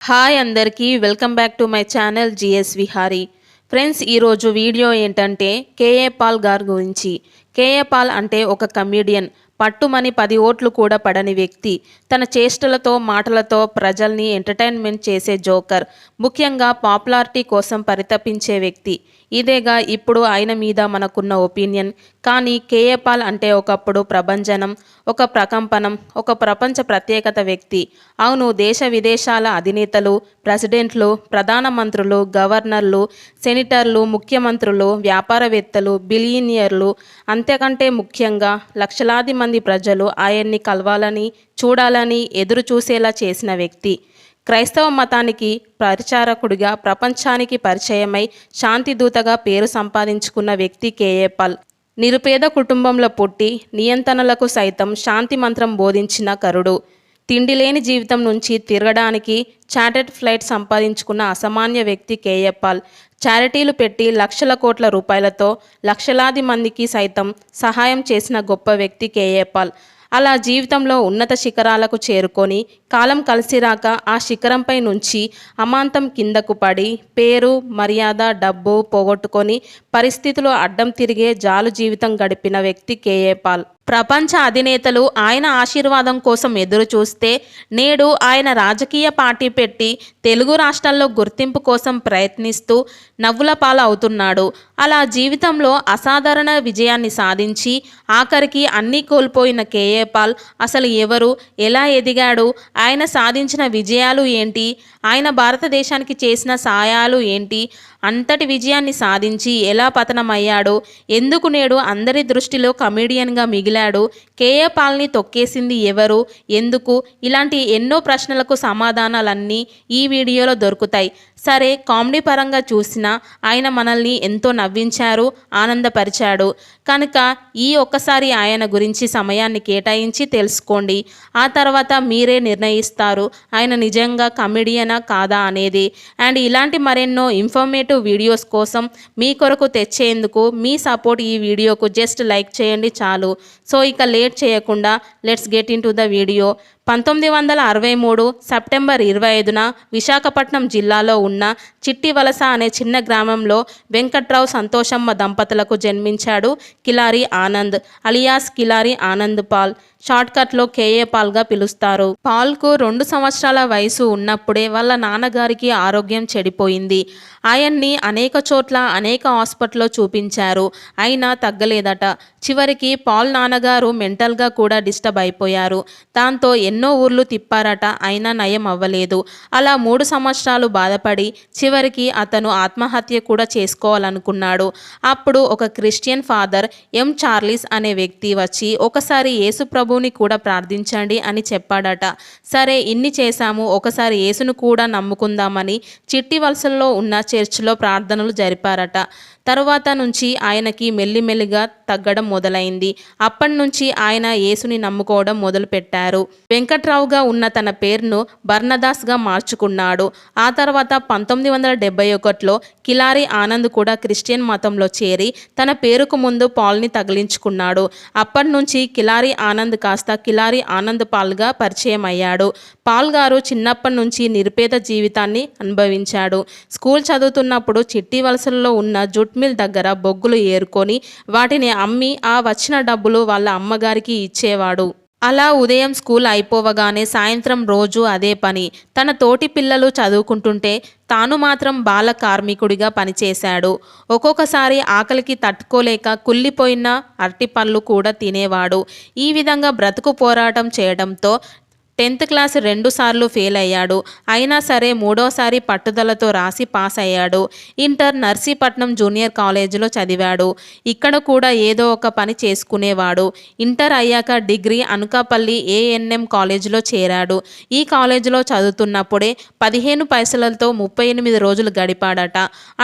Hi అందరికీ welcome back to my channel GS Vihari. Friends, ఈరోజు video ఏంటంటే కేఏ పాల్ గారి గురించి. కేఏ పాల్ అంటే ఒక కమీడియన్. పట్టుమని 10 ఓట్లు కూడా పడని వ్యక్తి. తన చేష్టలతో మాటలతో ప్రజల్ని ఎంటర్టైన్మెంట్ చేసే జోకర్. ముఖ్యంగా పాపులారిటీ కోసం పరితపించే వ్యక్తి. ఇదేగా ఇప్పుడు ఆయన మీద మనకున్న ఒపీనియన్. కానీ కేఏ పాల్ అంటే ఒకప్పుడు ప్రభంజనం, ఒక ప్రకంపనం, ఒక ప్రపంచ ప్రత్యేకత వ్యక్తి. అవును, దేశ విదేశాల అధినేతలు, ప్రెసిడెంట్లు, ప్రధానమంత్రులు, గవర్నర్లు, సెనేటర్లు, ముఖ్యమంత్రులు, వ్యాపారవేత్తలు, బిలియనియర్లు, అంతకంటే ముఖ్యంగా లక్షలాది మంది ప్రజలు ఆయన్ని కలవాలని, చూడాలని ఎదురు చూసేలా చేసిన వ్యక్తి. క్రైస్తవ మతానికి పరిచారకుడిగా ప్రపంచానికి పరిచయమై శాంతిదూతగా పేరు సంపాదించుకున్న వ్యక్తి కేఏ పాల్. నిరుపేద కుటుంబంలో పుట్టి నియంత్రణలకు సైతం శాంతి మంత్రం బోధించిన కరుడు. తిండి లేని జీవితం నుంచి తిరగడానికి చార్టెడ్ ఫ్లైట్ సంపాదించుకున్న అసామాన్య వ్యక్తి కేఏ పాల్. చారిటీలు పెట్టి లక్షల కోట్ల రూపాయలతో లక్షలాది మందికి సైతం సహాయం చేసిన గొప్ప వ్యక్తి కేఏ పాల్. అలా జీవితంలో ఉన్నత శిఖరాలకు చేరుకొని కాలం కలిసిరాక ఆ శిఖరంపై నుంచి అమాంతం కిందకు పడి పేరు, మర్యాద, డబ్బు పోగొట్టుకొని పరిస్థితులు అడ్డం తిరిగే జాలు జీవితం గడిపిన వ్యక్తి కేఏ పాల్. ప్రపంచ అధినేతలు ఆయన ఆశీర్వాదం కోసం ఎదురు చూస్తే నేడు ఆయన రాజకీయ పార్టీ పెట్టి తెలుగు రాష్ట్రాల్లో గుర్తింపు కోసం ప్రయత్నిస్తూ నవ్వుల పాలు అవుతున్నాడు. అలా జీవితంలో అసాధారణ విజయాన్ని సాధించి ఆఖరికి అన్నీ కోల్పోయిన కేఏ పాల్ అసలు ఎవరు, ఎలా ఎదిగాడు, ఆయన సాధించిన విజయాలు ఏంటి, ఆయన భారతదేశానికి చేసిన సాయాలు ఏంటి, అంతటి విజయాన్ని సాధించి ఎలా పతనమయ్యాడు, ఎందుకు నేడు అందరి దృష్టిలో కమీడియన్గా మిగిలాడు, కేఏ పాల్ని తొక్కేసింది ఎవరు, ఎందుకు, ఇలాంటి ఎన్నో ప్రశ్నలకు సమాధానాలన్నీ ఈ వీడియోలో దొరుకుతాయి. సరే, కామెడీ పరంగా చూసినా ఆయన మనల్ని ఎంతో నవ్వించారు, ఆనందపరిచాడు. కనుక ఈ ఒక్కసారి ఆయన గురించి సమయాన్ని కేటాయించి తెలుసుకోండి. ఆ తర్వాత మీరే నిర్ణయిస్తారు ఆయన నిజంగా కమెడియనా కాదా అనేది. అండ్ ఇలాంటి మరెన్నో ఇన్ఫర్మేటివ్ వీడియోస్ కోసం మీ కొరకు తెచ్చేందుకు మీ సపోర్ట్ ఈ వీడియోకు జస్ట్ లైక్ చేయండి చాలు. సో ఇక లేట్ చేయకుండా let's get into the video. 1963 September 25న విశాఖపట్నం జిల్లాలో ఉన్న చిట్టివలస అనే చిన్న గ్రామంలో వెంకట్రావు సంతోషమ్మ దంపతులకు జన్మించాడు కిలారి ఆనంద్, అలియాస్ కిలారి ఆనంద్ పాల్. షార్ట్కట్లో కేఏ పాల్గా పిలుస్తారు. పాల్కు 2 సంవత్సరాల వయసు ఉన్నప్పుడే వాళ్ళ నాన్నగారికి ఆరోగ్యం చెడిపోయింది. ఆయన్ని అనేక చోట్ల అనేక హాస్పిటల్లో చూపించారు, అయినా తగ్గలేదట. చివరికి పాల్ నాన్నగారు మెంటల్గా కూడా డిస్టర్బ్ అయిపోయారు. దాంతో ఎన్నో ఊర్లు తిప్పారట, అయినా నయం అవ్వలేదు. అలా 3 సంవత్సరాలు బాధపడి చివరికి అతను ఆత్మహత్య కూడా చేసుకోవాలనుకున్నాడు. అప్పుడు ఒక క్రిస్టియన్ ఫాదర్ ఎం చార్లీస్ అనే వ్యక్తి వచ్చి ఒకసారి యేసు ప్రభుని కూడా ప్రార్థించండి అని చెప్పాడట. సరే, ఇన్ని చేశాము, ఒకసారి యేసును కూడా నమ్ముకుందామని చిట్టివలసల్లో ఉన్న చర్చిలో ప్రార్థనలు జరిపారట. తరువాత నుంచి ఆయనకి మెల్లిమెల్లిగా తగ్గడం మొదలైంది. అప్పటి నుంచి ఆయన యేసుని నమ్ముకోవడం మొదలుపెట్టారు. వెంకట్రావుగా ఉన్న తన పేరును బర్నదాస్గా మార్చుకున్నాడు. ఆ తర్వాత 1971లో కిలారి ఆనంద్ కూడా క్రిస్టియన్ మతంలో చేరి తన పేరుకు ముందు పాల్ని తగిలించుకున్నాడు. అప్పటి నుంచి కిలారి ఆనంద్ కాస్త కిలారి ఆనంద్ పాల్గా పరిచయం అయ్యాడు. పాల్ గారు చిన్నప్పటి నుంచి నిరుపేద జీవితాన్ని అనుభవించాడు. స్కూల్ చదువుతున్నప్పుడు చిట్టివలసల్లో ఉన్న జూట్ మిల్ దగ్గర బొగ్గులు ఏరుకొని వాటిని అమ్మి ఆ వచ్చిన డబ్బులు వాళ్ళ అమ్మగారికి ఇచ్చేవాడు. అలా ఉదయం స్కూల్ అయిపోవగానే సాయంత్రం రోజు అదే పని. తన తోటి పిల్లలు చదువుకుంటుంటే తాను మాత్రం బాల కార్మికుడిగా పనిచేశాడు. ఒక్కొక్కసారి ఆకలికి తట్టుకోలేక కుళ్ళిపోయిన అరటి పళ్ళు కూడా తినేవాడు. ఈ విధంగా బ్రతుకు పోరాటం చేయడంతో 10th క్లాస్ 2 సార్లు ఫెయిల్ అయ్యాడు. అయినా సరే 3వసారి పట్టుదలతో రాసి పాస్ అయ్యాడు. ఇంటర్ నర్సీపట్నం జూనియర్ కాలేజీలో చదివాడు. ఇక్కడ కూడా ఏదో ఒక పని చేసుకునేవాడు. ఇంటర్ అయ్యాక డిగ్రీ అనకాపల్లి ఏఎన్ఎం కాలేజీలో చేరాడు. ఈ కాలేజీలో చదువుతున్నప్పుడే 15 పైసలతో 38 రోజులు గడిపాడట.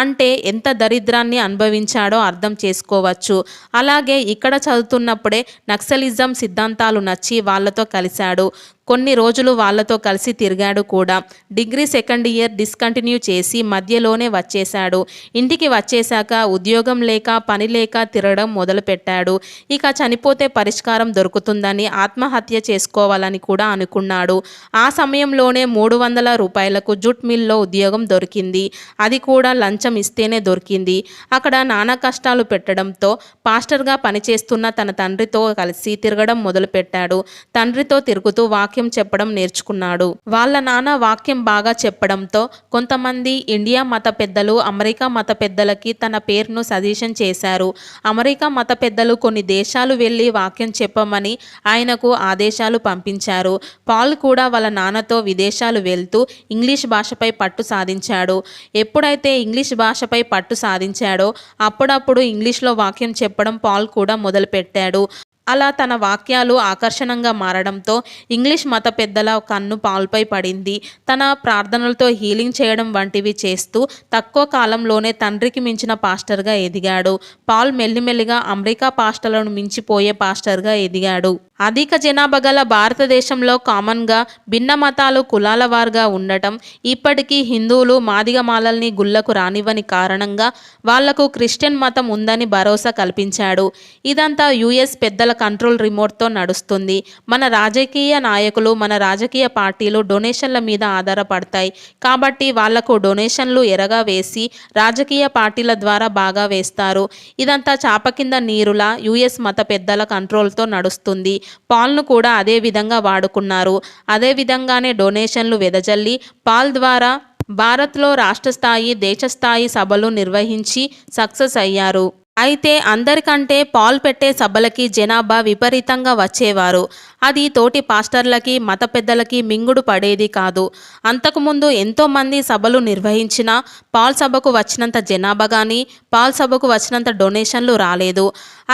అంటే ఎంత దరిద్రాన్ని అనుభవించాడో అర్థం చేసుకోవచ్చు. అలాగే ఇక్కడ చదువుతున్నప్పుడే నక్సలిజం సిద్ధాంతాలు నచ్చి వాళ్లతో కలిశాడు. కొన్ని రోజులు వాళ్ళతో కలిసి తిరిగాడు కూడా. డిగ్రీ సెకండ్ ఇయర్ డిస్కంటిన్యూ చేసి మధ్యలోనే వచ్చేశాడు. ఇంటికి వచ్చేశాక ఉద్యోగం లేక పని లేక తిరగడం మొదలుపెట్టాడు. ఇక చనిపోతే పరిష్కారం దొరుకుతుందని ఆత్మహత్య చేసుకోవాలని కూడా అనుకున్నాడు. ఆ సమయంలోనే 300 రూపాయలకు జూట్ మిల్లో ఉద్యోగం దొరికింది. అది కూడా లంచం ఇస్తేనే దొరికింది. అక్కడ నానా కష్టాలు పెట్టడంతో పాస్టర్గా పనిచేస్తున్న తన తండ్రితో కలిసి తిరగడం మొదలుపెట్టాడు. తండ్రితో తిరుగుతూ వాక్యం చెప్పడం నేర్చుకున్నాడు. వాళ్ళ నాన్న వాక్యం బాగా చెప్పడంతో కొంతమంది ఇండియా మత పెద్దలు అమెరికా మత పెద్దలకి తన పేరును సజెషన్ చేశారు. అమెరికా మత పెద్దలు కొన్ని దేశాలు వెళ్ళి వాక్యం చెప్పమని ఆయనకు ఆదేశాలు పంపించారు. పాల్ కూడా వాళ్ళ నాన్నతో విదేశాలు వెళ్తూ ఇంగ్లీష్ భాషపై పట్టు సాధించాడు. ఎప్పుడైతే ఇంగ్లీష్ భాషపై పట్టు సాధించాడో అప్పుడప్పుడు ఇంగ్లీష్లో వాక్యం చెప్పడం పాల్ కూడా మొదలుపెట్టాడు. అలా తన వాక్యాలు ఆకర్షణంగా మారడంతో ఇంగ్లీష్ మత పెద్దల కన్ను పాల్పై పడింది. తన ప్రార్థనలతో హీలింగ్ చేయడం వంటివి చేస్తూ తక్కువ కాలంలోనే తండ్రికి మించిన పాస్టర్గా ఎదిగాడు. పాల్ మెల్లిమెల్లిగా అమెరికా పాస్టర్లను మించిపోయే పాస్టర్గా ఎదిగాడు. అధిక జనాభా గల భారతదేశంలో కామన్గా భిన్న మతాలు కులాల వారుగా ఉండటం, ఇప్పటికీ హిందువులు మాదిగమాలల్ని గుళ్లకు రానివ్వని కారణంగా వాళ్లకు క్రిస్టియన్ మతం ఉందని భరోసా కల్పించాడు. ఇదంతా యుఎస్ పెద్దల కంట్రోల్ రిమోట్తో నడుస్తుంది. మన రాజకీయ నాయకులు మన రాజకీయ పార్టీలు డొనేషన్ల మీద ఆధారపడతాయి కాబట్టి వాళ్లకు డొనేషన్లు ఎరగా వేసి రాజకీయ పార్టీల ద్వారా బాగా వేస్తారు. ఇదంతా చాప కింద నీరులా యుఎస్ మత పెద్దల కంట్రోల్తో నడుస్తుంది. పాల్ను కూడా అదే విధంగా వాడుకున్నారు. అదే విధంగానే డొనేషన్లు వెదజల్లి పాల్ ద్వారా భారత్లో రాష్ట్ర స్థాయి దేశ స్థాయి సభలు నిర్వహించి సక్సెస్ అయ్యారు. అయితే అందరికంటే పాల్ పెట్టే సభలకి జనాభా విపరీతంగా వచ్చేవారు. అది తోటి పాస్టర్లకి మత పెద్దలకి మింగుడు పడేది కాదు. అంతకుముందు ఎంతోమంది సభలు నిర్వహించినా పాల్ సభకు వచ్చినంత జనాభా కానీ పాల్ సభకు వచ్చినంత డొనేషన్లు రాలేదు.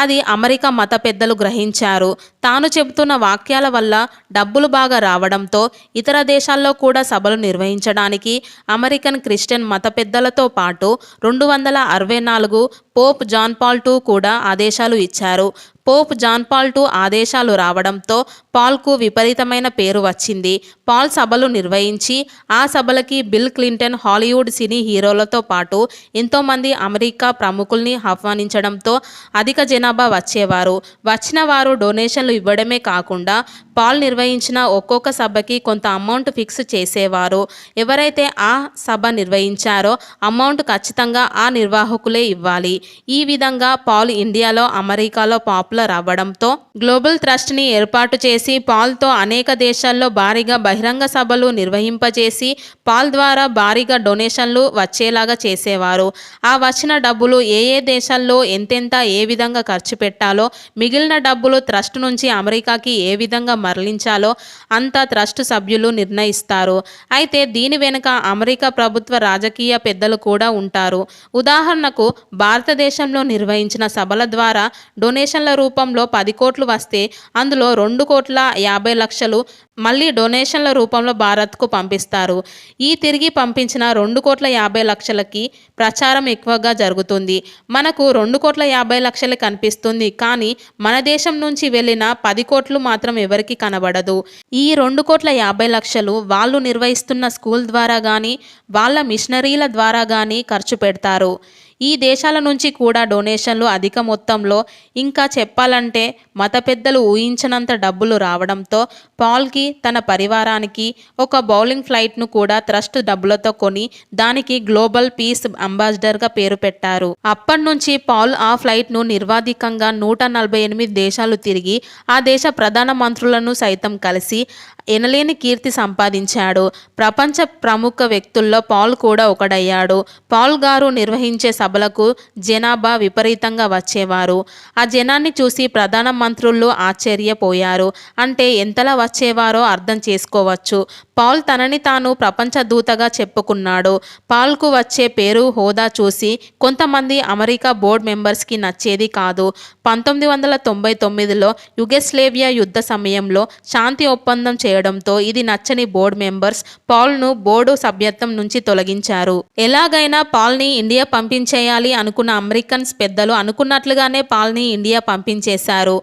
అది అమెరికా మత పెద్దలు గ్రహించారు. తాను చెబుతున్న వాక్యాల వల్ల డబ్బులు బాగా రావడంతో ఇతర దేశాల్లో కూడా సభలు నిర్వహించడానికి అమెరికన్ క్రిస్టియన్ మత పెద్దలతో పాటు 264 పోప్ జాన్ పాల్ II కూడా ఆదేశాలు ఇచ్చారు. పోప్ జాన్ పాల్ II ఆదేశాలు రావడంతో పాల్కు విపరీతమైన పేరు వచ్చింది. పాల్ సభలు నిర్వహించి ఆ సభలకి బిల్ క్లింటన్, హాలీవుడ్ సినీ హీరోలతో పాటు ఎంతోమంది అమెరికా ప్రముఖుల్ని ఆహ్వానించడంతో అధిక జనాభా వచ్చేవారు. వచ్చిన వారు డొనేషన్లు ఇవ్వడమే కాకుండా పాల్ నిర్వహించిన ఒక్కొక్క సభకి కొంత అమౌంట్ ఫిక్స్ చేసేవారు. ఎవరైతే ఆ సభ నిర్వహించారో అమౌంట్ ఖచ్చితంగా ఆ నిర్వాహకులే ఇవ్వాలి. ఈ విధంగా పాల్ ఇండియాలో అమెరికాలో పాపులర్ అవ్వడంతో గ్లోబల్ ట్రస్ట్ని ఏర్పాటు చేసి పాల్తో అనేక దేశాల్లో భారీగా బహిరంగ సభలు నిర్వహింపజేసి పాల్ ద్వారా భారీగా డొనేషన్లు వచ్చేలాగా చేసేవారు. ఆ వచ్చిన డబ్బులు ఏ దేశాల్లో ఎంతెంత ఏ విధంగా ఖర్చు పెట్టాలో, మిగిలిన డబ్బులు ట్రస్ట్ నుంచి అమెరికాకి ఏ విధంగా మరలించాలో అంతా ట్రస్ట్ సభ్యులు నిర్ణయిస్తారు. అయితే దీని వెనుక అమెరికా ప్రభుత్వ రాజకీయ పెద్దలు కూడా ఉంటారు. ఉదాహరణకు భారతదేశంలో నిర్వహించిన సభల ద్వారా డొనేషన్ల రూపంలో 10 కోట్లు వస్తే అందులో 2,50,00,000 మళ్ళీ డొనేషన్ల రూపంలో భారత్కు పంపిస్తారు. ఈ తిరిగి పంపించిన 2,50,00,000కి ప్రచారం ఎక్కువగా జరుగుతుంది. మనకు 2,50,00,000 కనిపిస్తుంది, కానీ మన దేశం నుంచి వెళ్ళిన 10 కోట్లు మాత్రం ఎవరికి కనబడదు. ఈ 2,50,00,000 వాళ్ళు నిర్వహిస్తున్న స్కూల్ ద్వారా కానీ వాళ్ళ మిషనరీల ద్వారా కానీ ఖర్చు పెడతారు. ఈ దేశాల నుంచి కూడా డొనేషన్లు అధిక మొత్తంలో, ఇంకా చెప్పాలంటే మత పెద్దలు ఊహించనంత డబ్బులు రావడంతో పాల్కి తన పరివారానికి ఒక బౌలింగ్ ఫ్లైట్ను కూడా ట్రస్ట్ డబ్బులతో కొని దానికి గ్లోబల్ పీస్ అంబాసిడర్గా పేరు పెట్టారు. అప్పటి నుంచి పాల్ ఆ ఫ్లైట్ను నిర్వాధికంగా 148 దేశాలు తిరిగి ఆ దేశ ప్రధాన మంత్రులను సైతం కలిసి ఎనలేని కీర్తి సంపాదించాడు. ప్రపంచ ప్రముఖ వ్యక్తుల్లో పాల్ కూడా ఒకడయ్యాడు. పాల్ గారు నిర్వహించే సభలకు జనాభా విపరీతంగా వచ్చేవారు. ఆ జనాన్ని చూసి ప్రధాన మంత్రులు ఆశ్చర్యపోయారు. అంటే ఎంతలా వచ్చేవారో అర్థం చేసుకోవచ్చు. పాల్ తనని తాను ప్రపంచ దూతగా చెప్పుకున్నాడు. పాల్కు వచ్చే పేరు హోదా చూసి కొంతమంది అమెరికా బోర్డు మెంబర్స్కి నచ్చేది కాదు. 1999లో యుగోస్లేవియా యుద్ధ సమయంలో శాంతి ఒప్పందం చేయడంతో ఇది నచ్చని బోర్డు మెంబర్స్ పాల్ను బోర్డు సభ్యత్వం నుంచి తొలగించారు. ఎలాగైనా పాల్ని ఇండియా పంపించేయాలి అనుకున్న అమెరికన్స్ పెద్దలు అనుకున్నట్లుగానే పాల్ని ఇండియా పంపించేశారు.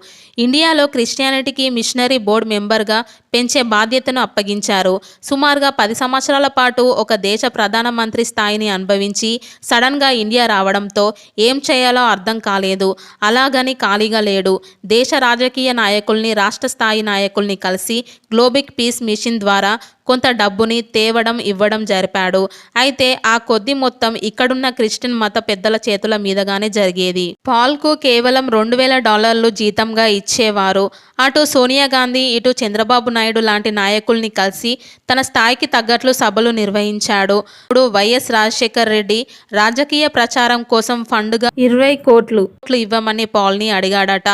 ఇండియాలో క్రిస్టియానిటీకి మిషనరీ బోర్డు మెంబర్గా పెంచే బాధ్యతను అప్పగించారు. సుమారుగా 10 సంవత్సరాల పాటు ఒక దేశ ప్రధానమంత్రి స్థాయిని అనుభవించి సడన్గా ఇండియా రావడంతో ఏం చేయాలో అర్థం కాలేదు. అలాగని ఖాళీగా లేడు. దేశ రాజకీయ నాయకుల్ని, రాష్ట్ర స్థాయి నాయకుల్ని కలిసి గ్లోబల్ పీస్ మిషన్ ద్వారా కొంత డబ్బుని తేవడం ఇవ్వడం జరిపాడు. అయితే ఆ కొద్ది మొత్తం ఇక్కడున్న క్రిస్టియన్ మత పెద్దల చేతుల మీదుగానే జరిగేది. పాల్కు కేవలం $2000 జీతంగా ఇచ్చేవారు. అటు సోనియా గాంధీ, ఇటు చంద్రబాబు నాయుడు లాంటి నాయకుల్ని కలిసి తన స్థాయికి తగ్గట్లు సభలు నిర్వహించాడు. ఇప్పుడు వైఎస్ రాజశేఖర్ రెడ్డి రాజకీయ ప్రచారం కోసం ఫండ్గా 20 కోట్లు ఇవ్వమని పాల్ని అడిగాడట.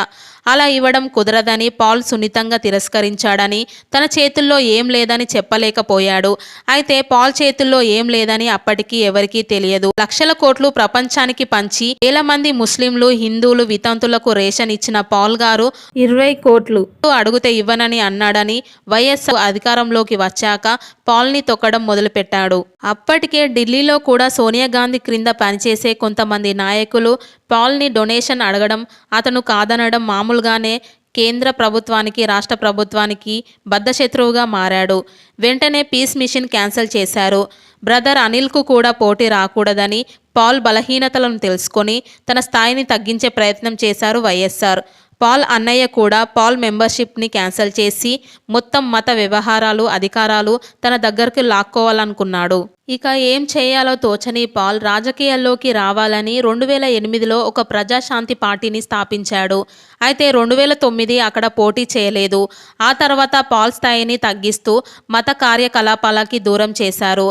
అలా ఇవ్వడం కుదరదని పాల్ సున్నితంగా తిరస్కరించాడని, తన చేతుల్లో ఏం లేదని చెప్పలేకపోయాడు. అయితే పాల్ చేతుల్లో ఏం లేదని అప్పటికి ఎవరికీ తెలియదు. లక్షల కోట్లు ప్రపంచానికి పంచి వేల మంది ముస్లింలు, హిందువులు, వితంతులకు రేషన్ ఇచ్చిన పాల్ గారు 20 కోట్లు అడుగుతే ఇవ్వనని అన్నాడని వైఎస్ అధికారంలోకి వచ్చాక పాల్ని తొక్కడం మొదలుపెట్టాడు. అప్పటికే ఢిల్లీలో కూడా సోనియా గాంధీ క్రింద పనిచేసే కొంతమంది నాయకులు పాల్ని డొనేషన్ అడగడం, అతను కాదనడం మామూలుగానే కేంద్ర ప్రభుత్వానికి, రాష్ట్ర ప్రభుత్వానికి బద్ధశత్రువుగా మారాడు. వెంటనే పీస్ మిషన్ క్యాన్సిల్ చేశారు. బ్రదర్ అనిల్కు కూడా పోటీ రాకూడదని పాల్ బలహీనతలను తెలుసుకొని తన స్థాయిని తగ్గించే ప్రయత్నం చేశారు వైఎస్ఆర్. పాల్ అన్నయ్య కూడా పాల్ మెంబర్షిప్ని క్యాన్సిల్ చేసి మొత్తం మత వ్యవహారాలు, అధికారాలు తన దగ్గరకు లాక్కోవాలనుకున్నాడు. ఇక ఏం చేయాలో తోచని పాల్ రాజకీయాల్లోకి రావాలని 2008లో ఒక ప్రజాశాంతి పార్టీని స్థాపించాడు. అయితే 2009 అక్కడ పోటీ చేయలేదు. ఆ తర్వాత పాల్ స్థాయిని తగ్గిస్తూ మత కార్యకలాపాలకి దూరం చేశారు.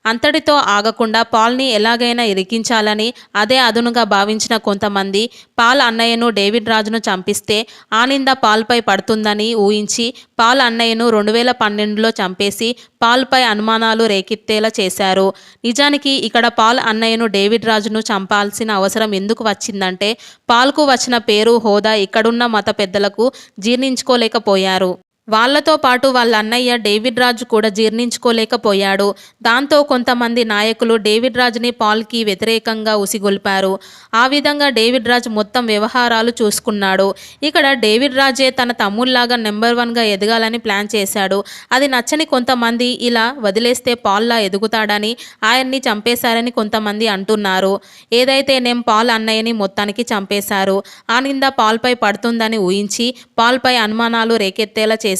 అంతటితో ఆగకుండా పాల్ని ఎలాగైనా ఇరికించాలని అదే అదునుగా భావించిన కొంతమంది పాల్ అన్నయ్యను, డేవిడ్ రాజును చంపిస్తే ఆ నింద పాల్పై పడుతుందని ఊహించి పాల్ అన్నయ్యను 2012లో చంపేసి పాల్పై అనుమానాలు రేకెత్తేలా చేశారు. నిజానికి ఇక్కడ పాల్ అన్నయ్యను, డేవిడ్ రాజును చంపాల్సిన అవసరం ఎందుకు వచ్చిందంటే పాల్కు వచ్చిన పేరు, హోదా ఇక్కడున్న మత పెద్దలకు జీర్ణించుకోలేకపోయారు. వాళ్లతో పాటు వాళ్ళ అన్నయ్య డేవిడ్ రాజు కూడా జీర్ణించుకోలేకపోయాడు. దాంతో కొంతమంది నాయకులు డేవిడ్ రాజుని పాల్కి వ్యతిరేకంగా ఉసిగొల్పారు. ఆ విధంగా డేవిడ్ రాజు మొత్తం వ్యవహారాలు చూసుకున్నాడు. ఇక్కడ డేవిడ్ రాజే తన తమ్ముళ్లాగా నెంబర్ 1గా ఎదగాలని ప్లాన్ చేశాడు. అది నచ్చని కొంతమంది ఇలా వదిలేస్తే పాల్లా ఎదుగుతాడని ఆయన్ని చంపేశారని కొంతమంది అంటున్నారు. ఏదైతేనేం పాల్ అన్నయ్యని మొత్తానికి చంపేశారు. ఆ నింద పాల్పై పడుతుందని ఊహించి పాల్పై అనుమానాలు రేకెత్తేలా చేశారు.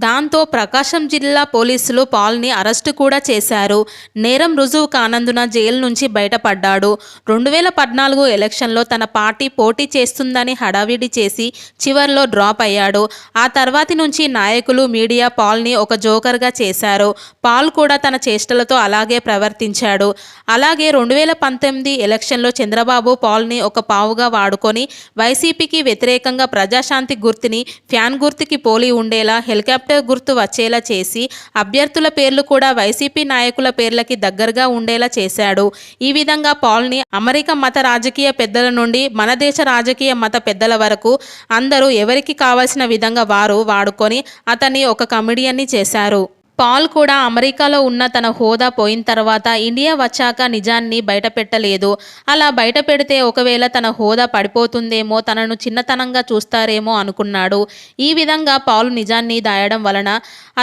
దాంతో ప్రకాశం జిల్లా పోలీసులు పాల్ని అరెస్టు కూడా చేశారు. నేరం రుజువు కానందున జైలు నుంచి బయటపడ్డాడు. 2014 ఎలక్షన్లో తన పార్టీ పోటీ చేస్తుందని హడావిడి చేసి చివర్లో డ్రాప్ అయ్యాడు. ఆ తర్వాతి నుంచి నాయకులు, మీడియా పాల్ని ఒక జోకర్గా చేశారు. పాల్ కూడా తన చేష్టలతో అలాగే ప్రవర్తించాడు. అలాగే 2019 ఎలక్షన్లో చంద్రబాబు పాల్ని ఒక పావుగా వాడుకొని వైసీపీకి వ్యతిరేకంగా ప్రజాశాంతి గుర్తుని ఫ్యాన్ గుర్తుకి పోలి ఉండేలా హెలికాప్టర్ గుర్తు వచ్చేలా చేసి అభ్యర్థుల పేర్లు కూడా వైసీపీ నాయకుల పేర్లకి దగ్గరగా ఉండేలా చేశాడు. ఈ విధంగా పాల్ని అమెరికా మత రాజకీయ పెద్దల నుండి మన దేశ రాజకీయ మత పెద్దల వరకు అందరూ ఎవరికి కావాల్సిన విధంగా వారు వాడుకొని అతన్ని ఒక కమెడియన్ని చేశారు. పాల్ కూడా అమెరికాలో ఉన్న తన హోదా పోయిన తర్వాత ఇండియా వచ్చాక నిజాన్ని బయటపెట్టలేదు. అలా బయట పెడితే ఒకవేళ తన హోదా పడిపోతుందేమో, తనను చిన్నతనంగా చూస్తారేమో అనుకున్నాడు. ఈ విధంగా పాల్ నిజాన్ని దాయడం వలన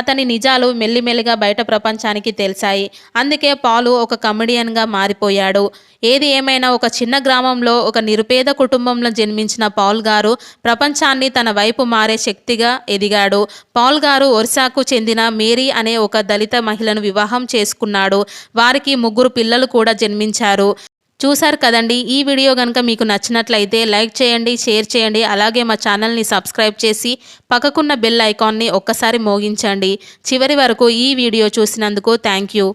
అతని నిజాలు మెల్లిమెల్లిగా బయట ప్రపంచానికి తెలిసాయి. అందుకే పాలు ఒక కమెడియన్గా మారిపోయాడు. ఏది ఏమైనా ఒక చిన్న గ్రామంలో ఒక నిరుపేద కుటుంబంలో జన్మించిన పాల్ గారు ప్రపంచాన్ని తన వైపు మారే శక్తిగా ఎదిగాడు. పాల్ గారు ఒరిస్సాకు చెందిన మేరీ అనే ఒక దళిత మహిళను వివాహం చేసుకున్నాడు. వారికి 3 పిల్లలు కూడా జన్మించారు. చూశారు కదండి. ఈ వీడియో కనుక మీకు నచ్చినట్లయితే లైక్ చేయండి, షేర్ చేయండి. అలాగే మా ఛానల్ని సబ్స్క్రైబ్ చేసి పక్కకున్న బెల్ ఐకాన్ని ఒక్కసారి మోగించండి. చివరి వరకు ఈ వీడియో చూసినందుకు థ్యాంక్ యూ.